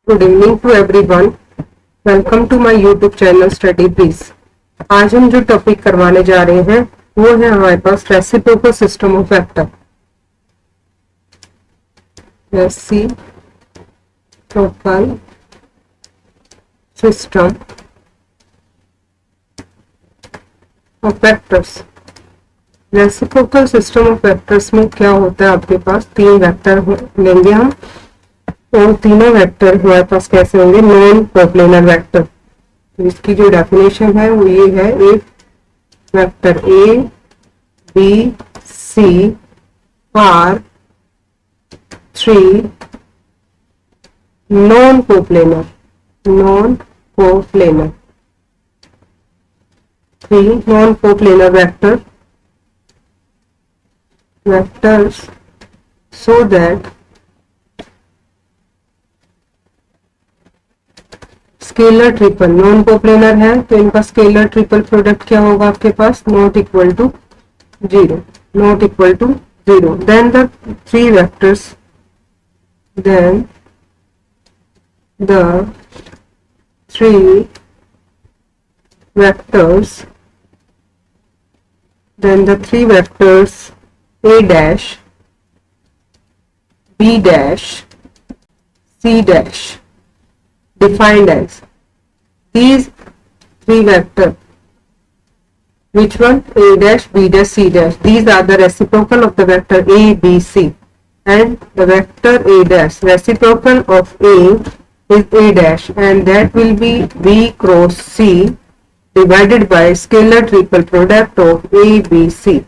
Good evening to everyone. Welcome to my YouTube channel Study Breeze. आज हम जो topic करवाने जा रहे हैं वो है हमारे पास reciprocal system of vector. Reciprocal system of vectors. Reciprocal system of vectors में क्या होता है, आपके पास तीन वेक्टर लेंगे हम, और तीनों वेक्टर हमारे पास कैसे होंगे, नॉन कोप्लेनर वेक्टर। तो इसकी जो डेफिनेशन है वो ये है, एक vector a B c are three non coplanar, three non coplanar vectors so that scalar triple, non coplanar है तो इनका स्केलर ट्रिपल प्रोडक्ट क्या होगा आपके पास, not equal to zero. Then the three vectors, A dash, B dash, C dash defined as these three vector. Which one? A dash, B dash, C dash. These are the reciprocal of the vector A, B, C, and the vector A dash, reciprocal of A is A dash, and that will be B cross C divided by scalar triple product of A, B, C.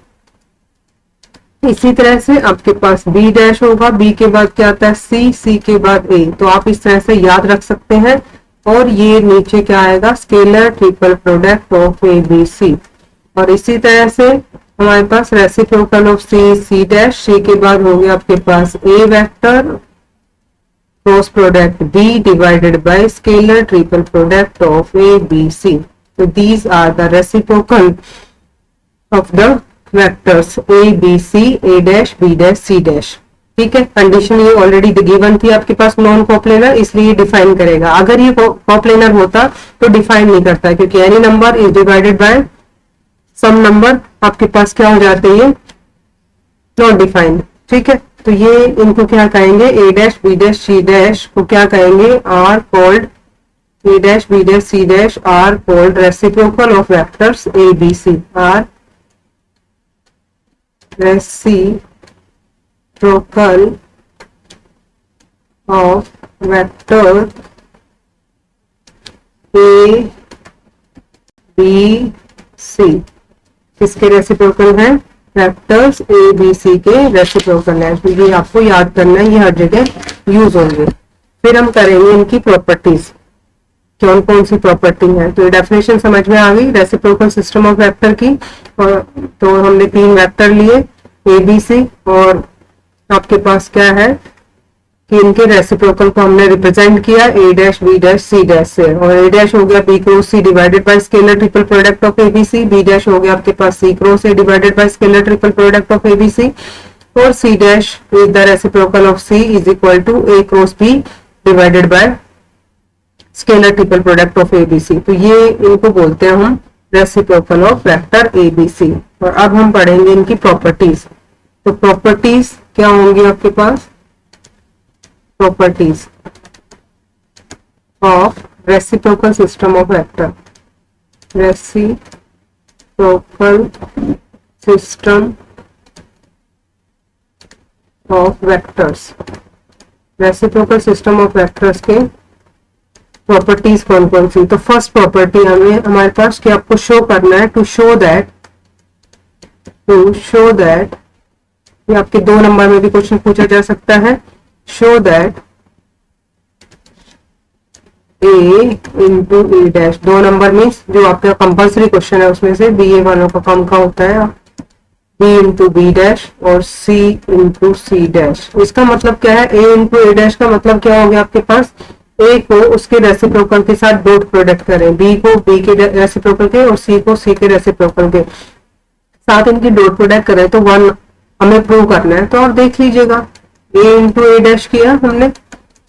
इसी तरह से आपके पास B dash होगा, B के बाद क्या आता है C, C के बाद A। तो आप इस तरह से याद रख सकते हैं। और ये नीचे क्या आएगा, scalar triple product of A, B, C। और इसी तरह से हमारे पास reciprocal of C, C dash, C के बाद हो गया आपके पास A vector cross product B divided by scalar triple product of A, B, C। तो these are the reciprocal of the vectors A, B, C, A dash, B dash, C dash। ठीक है, condition ये already given थी आपके पास, non coplanar, इसलिए define करेगा। अगर ये कोप्लेनर होता तो डिफाइन नहीं करता, क्योंकि any number is divided by some number, आपके पास क्या हो जाते हैं, नॉट डिफाइंड। ठीक है, तो ये इनको क्या कहेंगे, A dash, B dash, C dash को क्या कहेंगे, are called A dash, B dash, C dash are called reciprocal of vectors A, B, C। Are reciprocal of vector A, B, C। किसके रेसिप्रोकल है, वेक्टर्स A, B, C के reciprocal है। तो ये आपको याद करना है, ये हर जगह यूज होंगे। फिर हम करेंगे इनकी प्रॉपर्टीज, कौन कौन सी प्रॉपर्टी है। तो ये डेफिनेशन समझ में आ गई रेसिप्रोकल सिस्टम ऑफ वेक्टर की। और तो हमने तीन वेक्टर लिए A, B, C, और आपके पास क्या है कि इनके रेसिप्रोकल को हमने रिप्रेजेंट किया A dash, B dash, C dash से। और A डैश हो गया B cross C divided by scalar triple product of A, B, C। B dash हो गया आपके पास C cross A divided by scalar triple product of A, B, C। और C dash is the reciprocal of C is equal to A cross B divided by scalar triple product of A, B, C। तो ये इनको बोलते हैं हम reciprocal of vector A, B, C। और अब हम पढ़ेंगे इनकी प्रॉपर्टीज। तो प्रॉपर्टीज क्या होंगी आपके पास, properties of reciprocal system of vector, reciprocal system of vectors. Reciprocal system of vectors के प्रॉपर्टीज कौन कौन सी। तो फर्स्ट प्रॉपर्टी हमें हमारे पास कि आपको शो करना है, टू शो दैट, ये आपके 2 नंबर में भी क्वेश्चन पूछा जा सकता है। Show that A into A dash, 2 number में जो आपका कंपल्सरी क्वेश्चन है उसमें से BA वालों का कम का होता है B इंटू B डैश और C इंटू C डैश। इसका मतलब क्या है, A इंटू A डैश का मतलब क्या हो गया आपके पास, A को उसके रेसिप्रोकल के साथ डॉट प्रोडक्ट करें, B को B के रेसिप्रोकल के और C को C के रेसिप्रोकल के साथ इनकी डॉट प्रोडक्ट करें तो 1 हमें प्रूव करना है। तो आप देख लीजिएगा A इंटू A डैश किया हमने,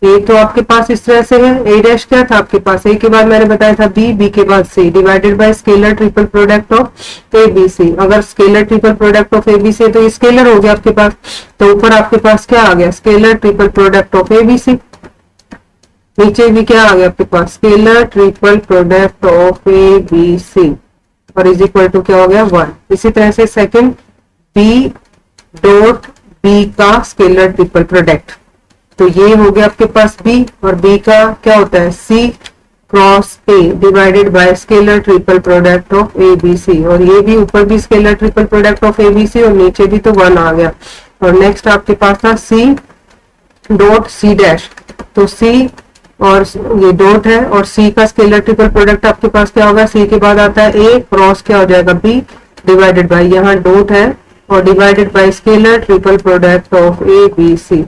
ए तो आपके पास इस तरह से है, ए डैश क्या था आपके पास, ए के बाद मैंने बताया था बी, बी के बाद c, divided by scalar triple product of A B c. अगर scalar triple product of A B c तो स्केलर हो गया आपके पास, तो ऊपर आपके पास क्या आ गया, scalar triple product of A B c, नीचे भी क्या आ गया आपके पास, scalar triple product of A B c, और इज इक्वल टू क्या हो गया 1। इसी तरह से सेकंड बी डॉट बी का स्केलर ट्रिपल प्रोडक्ट, तो ये हो गया आपके पास बी, और बी का क्या होता है c cross a divided by scalar triple product of A B c, और ये भी ऊपर भी scalar triple product of A B c और नीचे भी तो 1 आ गया। और नेक्स्ट आपके पास था सी डॉट सी डैश, तो सी और ये डॉट है और सी का स्केलर ट्रिपल प्रोडक्ट आपके पास क्या होगा, सी के बाद आता है ए क्रॉस क्या हो जाएगा बी डिवाइडेड बाय, यहाँ डॉट है और divided by scalar triple product of A B C.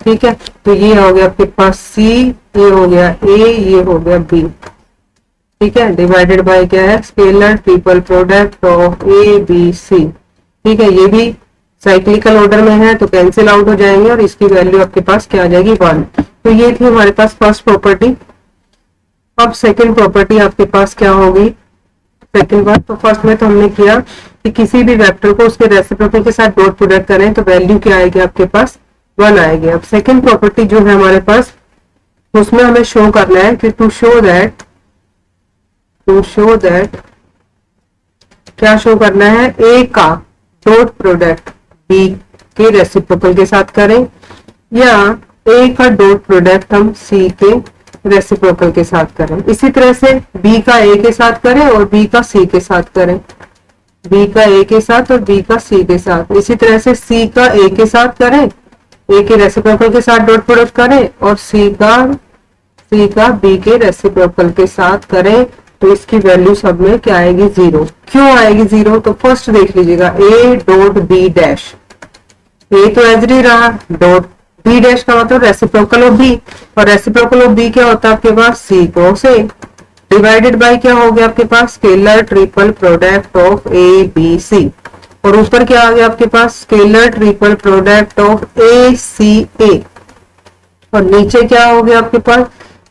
ठीक है, तो ये हो गया आपके पास सी, ये हो गया ए, ये हो गया बी। ठीक है, डिवाइडेड बाय क्या है, scalar triple product of A B C. ठीक है, ये भी साइक्लिकल ऑर्डर में है तो कैंसिल आउट हो जाएंगे और इसकी वैल्यू आपके पास क्या आ जाएगी 1। तो ये थी हमारे पास फर्स्ट प्रॉपर्टी। अब सेकंड प्रॉपर्टी आपके पास क्या होगी, सेकंड बार तो फर्स्ट में तो हमने किया कि किसी भी वेक्टर को उसके रेसिप्रोकल के साथ डॉट प्रोडक्ट करें तो वैल्यू क्या आएगी आपके पास 1 आएगी। अब सेकंड प्रॉपर्टी जो है हमारे पास, उसमें हमें शो करना है कि टू शो दैट क्या शो करना है, ए का डॉट प्रोडक्ट बी के रेसिप्रोकल के साथ करें, या ए का डॉट प्रोडक्ट हम सी के रेसिप्रोकल के साथ करें। इसी तरह से बी का ए के साथ करें और बी का सी के साथ करें, बी का ए के साथ और बी का सी के साथ। इसी तरह से सी का ए के साथ करें, ए के रेसिप्रोकल के साथ डॉट प्रोडक्ट करें, और सी का बी के रेसिप्रोकल के साथ करें, तो इसकी वैल्यू सब में क्या आएगी 0। क्यों आएगी 0, तो फर्स्ट देख लीजिएगा a dot b dash, a तो एज डी रहा, डॉट बी डैश का मतलब रेसिप्रोकल ऑफ बी, और रेसिप्रोकल ऑफ बी क्या होता है आपके पास सी क्रॉस ए, डिवाइडेड बाय क्या हो गया आपके पास scalar triple product of A B c, और ऊपर क्या आ गया आपके पास scalar triple product of a c a, और नीचे क्या हो गया आपके पास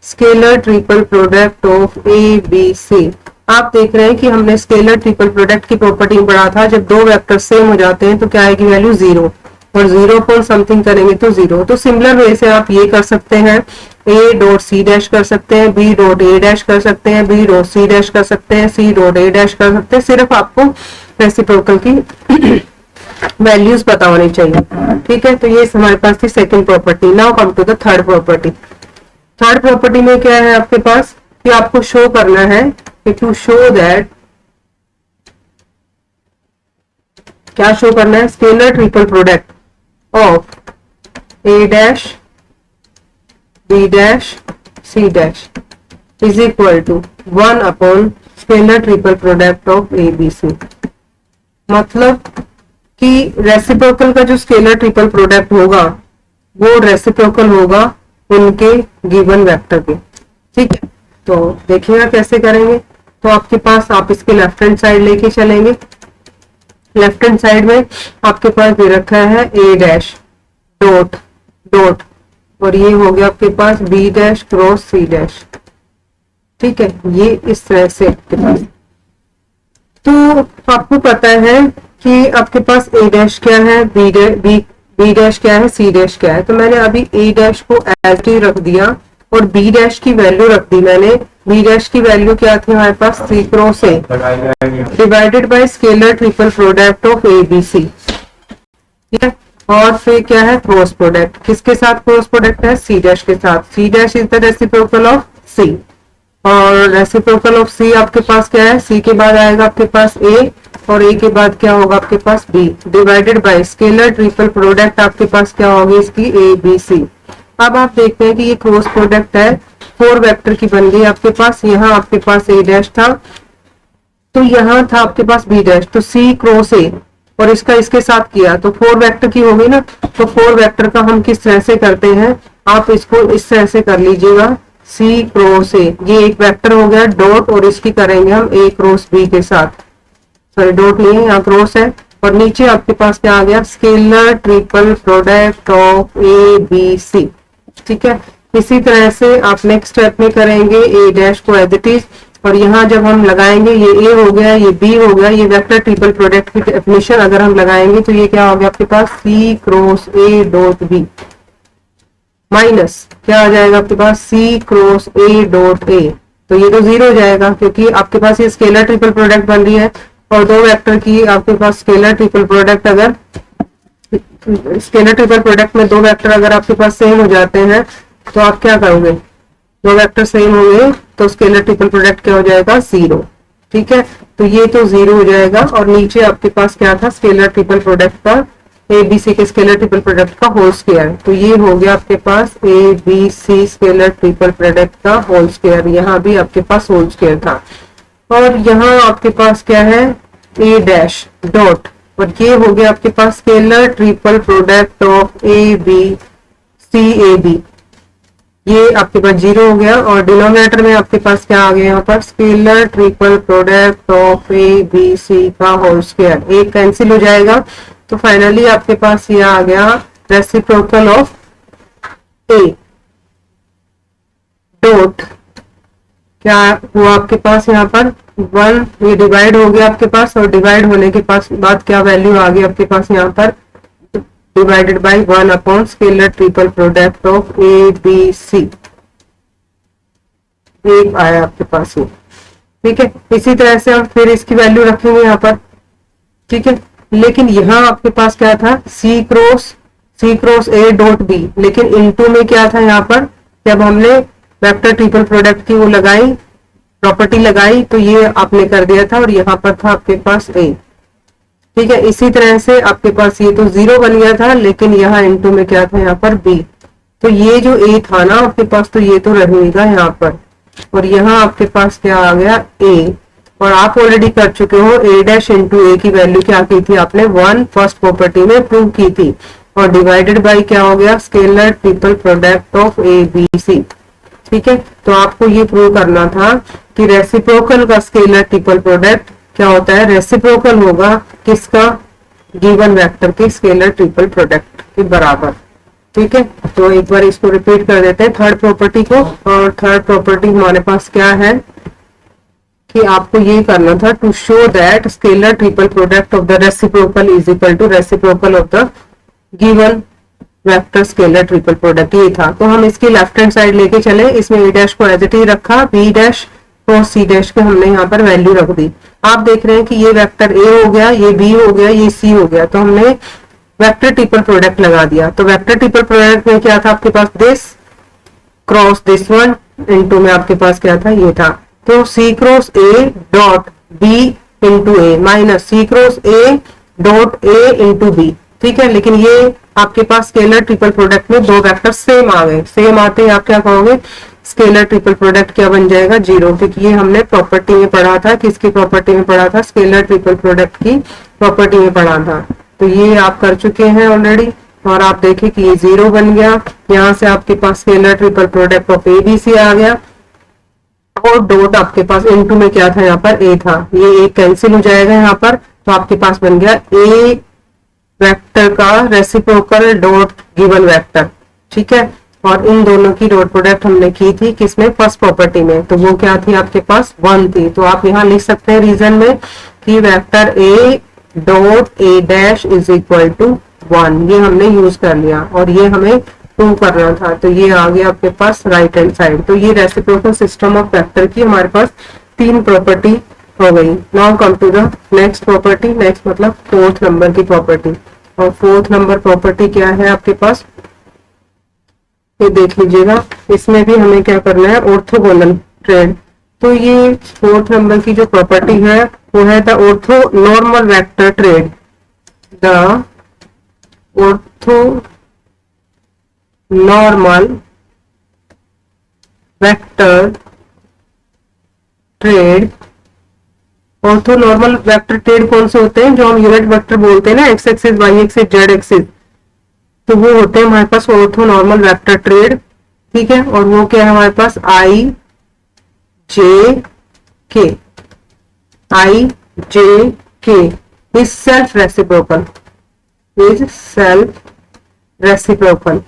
scalar triple product of A B C. आप देख रहे हैं कि हमने स्केलर ट्रिपल प्रोडक्ट की प्रॉपर्टी में पढ़ा था, जब दो वेक्टर सेम हो जाते हैं तो क्या आएगी वैल्यू 0, और 0 पर समथिंग करेंगे तो 0। तो सिमिलर वे से आप ये कर सकते हैं, ए डॉट सी डैश कर सकते हैं, बी डॉट ए डैश कर सकते हैं, बी डॉट सी डैश कर सकते हैं, सी डॉट ए डैश कर सकते हैं। सिर्फ आपको रेसिप्रोकल की वैल्यूज पता होनी चाहिए। ठीक है, तो ये हमारे पास थी second property. Now come to the third property. Third property में क्या है आपके पास कि आपको शो करना है कि टू शो दैट, क्या शो करना है, scalar triple product of A dash B dash C dash is equal to 1 upon scalar triple product of A B C. मतलब कि रेसिप्रोकल का जो स्केलर ट्रिपल प्रोडक्ट होगा वो रेसिप्रोकल होगा उनके गिवन वेक्टर के। ठीक है, तो देखिएगा कैसे करेंगे। तो आपके पास, आप इसके लेफ्ट हैंड साइड लेके चलेंगे, लेफ्ट हैंड साइड में आपके पास दे रखा है ए डैश डॉट डॉट, और ये हो गया आपके पास b dash cross c dash. ठीक है, ये इस तरह से आपके पास। तो आपको पता है कि आपके पास ए डैश क्या है, बी डैश क्या है, सी डैश क्या है। तो मैंने अभी ए डैश को एज डी रख दिया और बी डैश की वैल्यू रख दी मैंने। बी डैश की वैल्यू क्या थी हमारे पास, सी cross a divided by scalar triple product of A B C. ठीक है, और फिर क्या है क्रॉस प्रोडक्ट, किसके साथ क्रॉस प्रोडक्ट है, सी डैश के साथ। C dash is the reciprocal of c, और रेसिप्रोकल ऑफ सी आपके पास क्या है, सी के बाद आएगा आपके पास ए, और ए के बाद क्या होगा आपके पास b, divided by scalar triple product आपके पास क्या होगी इसकी ए बी सी। अब आप देखते हैं कि ये क्रॉस प्रोडक्ट है, 4 वेक्टर की बन गई आपके पास। यहाँ आपके पास ए डैश था, तो यहाँ था आपके पास बी डैश, तो सी क्रॉस ए, और इसका इसके साथ किया तो 4 वेक्टर की हो गई ना। तो 4 वेक्टर का हम किस तरह से करते हैं, आप इसको इस तरह से कर लीजिएगा, सी क्रॉस ए, ये एक वेक्टर हो गया डॉट, और इसकी करेंगे हम ए क्रॉस बी के साथ, सॉरी डॉट नहीं है यहाँ क्रॉस है, और नीचे आपके पास क्या आ गया, scalar triple product of A B C. ठीक है। इसी तरह से आप नेक्स्ट स्टेप में करेंगे ए डैश को एज इट इज, और यहाँ जब हम लगाएंगे ये ए हो गया, ये बी हो गया, ये वेक्टर ट्रिपल प्रोडक्ट की डेफिनेशन अगर हम लगाएंगे तो ये क्या हो गया आपके पास सी cross A dot B minus क्या आ जाएगा आपके पास सी क्रॉस ए डॉट ए। तो ये तो जीरो हो जाएगा क्योंकि आपके पास ये स्केलर ट्रिपल प्रोडक्ट बन रही है, और दो वेक्टर की आपके पास स्केलर ट्रिपल प्रोडक्ट, अगर स्केलर ट्रिपल प्रोडक्ट में दो वेक्टर अगर आपके पास सेम हो जाते हैं तो आप क्या करोगे, दो वेक्टर सेम होंगे तो स्केलर ट्रिपल प्रोडक्ट क्या हो जाएगा जीरो। ठीक है, तो ये तो जीरो हो जाएगा, और नीचे आपके पास क्या था स्केलर ट्रिपल प्रोडक्ट का ए बी सी के स्केलर ट्रिपल प्रोडक्ट का होल स्क्वायर, तो ये हो गया आपके पास A B C scalar triple product का होल स्क्वायर, यहाँ भी आपके पास होल स्क्वायर था। और यहाँ आपके पास क्या है ए डैश डॉट, और ये हो गया आपके पास scalar triple product of A B C A B, ये आपके पास जीरो हो गया, और डिनोमिनेटर में आपके पास क्या आ गया यहाँ पर scalar triple product of A B C का होल स्क्वायर, एक कैंसिल हो जाएगा, तो फाइनली आपके पास ये आ गया रेसिप्रोकल ऑफ ए डॉट क्या हुआ आपके पास यहाँ पर वन, ये डिवाइड हो गया आपके पास, और डिवाइड होने के पास बाद क्या वैल्यू आ गई आपके पास यहाँ पर divided by one upon scalar triple product of A B C, एक आया आपके पास ये। ठीक है, इसी तरह से हम फिर इसकी वैल्यू रखेंगे यहाँ पर। ठीक है, लेकिन यहाँ आपके पास क्या था सी क्रॉस ए डॉट बी, लेकिन इनटू में क्या था यहाँ पर जब हमने वेक्टर ट्रिपल प्रोडक्ट की वो लगाई प्रॉपर्टी लगाई तो ये आपने कर दिया था, और यहाँ पर था आपके पास ए। ठीक है, इसी तरह से आपके पास ये तो जीरो बन गया था, लेकिन यहाँ इनटू में क्या था यहाँ पर बी, तो ये जो ए था ना आपके पास तो ये तो रहेगा यहाँ पर, और यहाँ आपके पास क्या आ गया ए, और आप ऑलरेडी कर चुके हो ए डैश इंटू ए की वैल्यू क्या की थी आपने वन फर्स्ट प्रॉपर्टी में प्रूव की थी, और डिवाइडेड बाय क्या हो गया scalar triple product of A B C. ठीक है, तो आपको ये प्रूव करना था कि रेसिप्रोकल का स्केलर ट्रिपल प्रोडक्ट क्या होता है, रेसिप्रोकल होगा किसका गिवन वेक्टर के स्केलर ट्रिपल प्रोडक्ट के बराबर। ठीक है, तो एक बार इसको रिपीट कर देते हैं थर्ड प्रॉपर्टी को, और थर्ड प्रॉपर्टी हमारे पास क्या है कि आपको ये करना था to show that scalar triple product of the reciprocal is equal to reciprocal of the given vector scalar triple product, ये था। तो हम इसकी लेफ्ट हैंड साइड लेके चले, इसमें ए डैश को एज इट इज रखा, बी डैश और सी डैश के हमने यहाँ पर वैल्यू रख दी। आप देख रहे हैं कि ये वेक्टर ए हो गया, ये बी हो गया, ये सी हो गया, तो हमने वेक्टर ट्रिपल प्रोडक्ट लगा दिया। तो वेक्टर ट्रिपल प्रोडक्ट में क्या था आपके पास this cross this one into में आपके पास क्या था ये था, तो C cross A dot B into A minus C cross A dot A into B. ठीक है, लेकिन ये आपके पास स्केलर ट्रिपल प्रोडक्ट में दो वेक्टर सेम आ गए, सेम आते ही आप क्या कहोगे स्केलर ट्रिपल प्रोडक्ट क्या बन जाएगा जीरो, क्योंकि ये हमने प्रॉपर्टी में पढ़ा था, किसकी प्रॉपर्टी में पढ़ा था स्केलर ट्रिपल प्रोडक्ट की प्रॉपर्टी में पढ़ा था। तो ये आप कर चुके हैं ऑलरेडी, और आप देखें कि ये जीरो बन गया, यहाँ से आपके पास scalar triple product of A B C आ गया, और डॉट आपके पास इनटू में क्या था यहाँ पर ए था, ये एक कैंसिल हो जाएगा यहाँ पर, तो आपके पास बन गया ए वेक्टर का रेसिप्रोकल डॉट गिवन वेक्टर। ठीक है, और इन दोनों की डॉट प्रोडक्ट हमने की थी किसमें फर्स्ट प्रॉपर्टी में, तो वो क्या थी आपके पास वन थी। तो आप यहाँ लिख सकते हैं रीजन में कि vector A dot A dash is equal to one, ये हमने यूज कर लिया, और ये हमें प्रूव करना था, तो ये आ गया आपके पास राइट हैंड साइड। तो ये रेसिप्रोकल सिस्टम ऑफ वेक्टर की हमारे पास तीन प्रॉपर्टी हो गई। Now come to the next property, next मतलब फोर्थ नंबर की प्रॉपर्टी, और फोर्थ नंबर प्रॉपर्टी क्या है आपके पास ये देख लीजिएगा, इसमें भी हमें क्या करना है ऑर्थोगोनल ट्रेड। तो ये फोर्थ नंबर की जो प्रॉपर्टी है वो है the ortho normal vector trade, the ortho normal vector trade. Ortho normal vector trade कौन से होते हैं, जो हम यूनिट वेक्टर बोलते हैं ना, X axis Y axis Z axis, तो वो होते हैं हमारे पास ऑर्थो नॉर्मल वेक्टर ट्रेड। ठीक है, और वो क्या है हमारे पास आई जे के, आई J K is self reciprocal, is self reciprocal.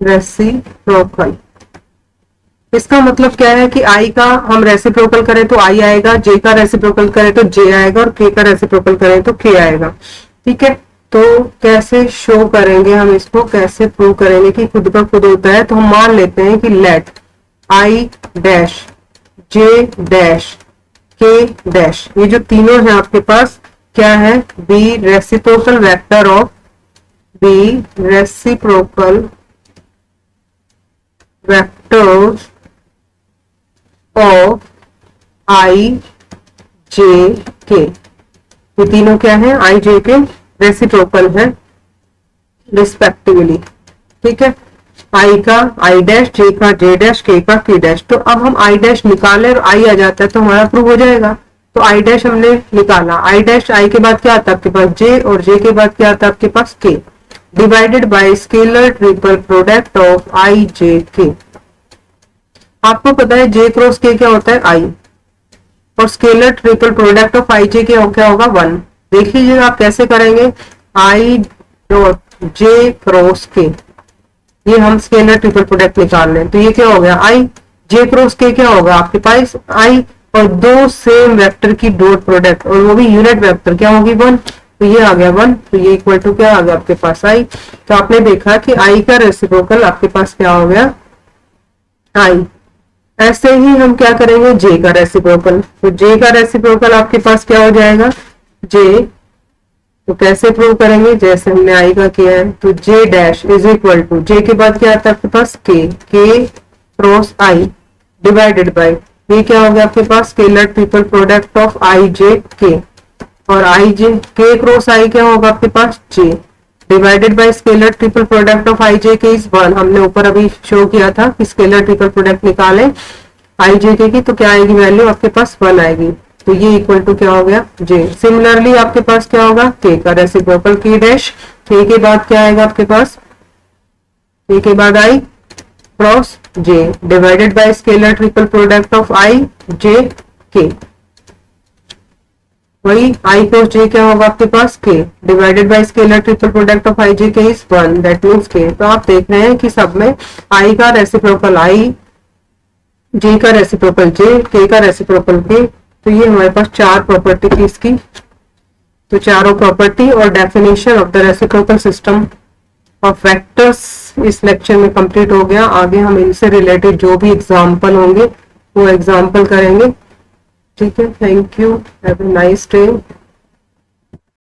Reciprocal. इसका मतलब क्या है कि आई का हम रेसिप्रोकल करें तो आई आएगा, जे का रेसिप्रोकल करें तो जे आएगा, और के का रेसिप्रोकल करें तो के आएगा। ठीक है, तो कैसे शो करेंगे हम इसको, कैसे प्रूव करेंगे कि खुद का खुद होता है। तो हम मान लेते हैं कि let I dash J dash K dash, ये जो तीनों है आपके पास क्या है, be reciprocal vector of, be reciprocal vectors of I J K. ये तीनों क्या है, आई जे के रेसिप्रोकल है रिस्पेक्टिवली। ठीक है, आई का आई डैश, जे का जे डैश, के का के डैश। तो अब हम आई डैश निकाले और आई आ जाता है तो हमारा प्रूव हो जाएगा। तो आई डैश हमने निकाला, आई डैश, आई के बाद क्या आता है आपके पास जे, और जे के बाद क्या आता है आपके पास K, divided by scalar triple product of I J K. आपको पता है जे क्रॉस के क्या होता है, आई, और scalar triple product of I J के क्या होगा, 1। देख लीजिएगा आप कैसे करेंगे, आई डॉट जे क्रॉस के, ये हम स्केलर ट्रिपल प्रोडक्ट निकाल लें तो ये क्या हो गया, आई जे क्रॉस के क्या होगा आपके पास आई, और दो सेम वेक्टर की डॉट प्रोडक्ट, और वो भी यूनिट वेक्टर क्या होगी, 1। तो ये आ गया 1, तो ये इक्वल टू क्या आ गया आपके पास आई। तो आपने देखा कि आई का रेसिप्रोकल आपके पास क्या हो गया, आई। ऐसे ही हम क्या करेंगे, जे का रेसिप्रोकल। तो जे का रेसिप्रोकल आपके पास क्या हो जाएगा, जे। तो कैसे प्रूव करेंगे, जैसे हमने आई का किया है, तो J dash is equal to, जे के बाद क्या आता है आपके पास के क्रॉस आई डिवाइडेड बाय, ये क्या हो गया आपके पास, scalar triple product of I J के, और आई जे के क्रॉस आई क्या होगा आपके पास, J, divided by scalar triple product of I J K is 1। हमने ऊपर अभी शो किया था कि स्केलर ट्रिपल प्रोडक्ट निकाले आई जे के की, तो क्या आएगी वैल्यू आपके पास 1 आएगी। तो ये इक्वल टू क्या हो गया, जे। सिमिलरली आपके पास क्या होगा, के का रेसिप्रोकल के डैश, के बाद क्या आएगा आपके पास, के बाद I cross J divided by scalar triple product of I J K, वही आई क्रॉस जे क्या होगा आपके पास, K divided by scalar triple product of I J K is 1, that means के। तो आप देख रहे हैं कि सब में आई का रेसिप्रोकल आई, जे का रेसिप्रोकल जे, के का रेसिप्रोकल के। तो ये हमारे पास 4 प्रॉपर्टी थी इसकी। तो चारों प्रॉपर्टी और definition of the reciprocal system of vectors इस लेक्चर में कंप्लीट हो गया। आगे हम इनसे रिलेटेड जो भी एग्जाम्पल होंगे वो एग्जाम्पल करेंगे। ठीक है, thank you, have a nice day.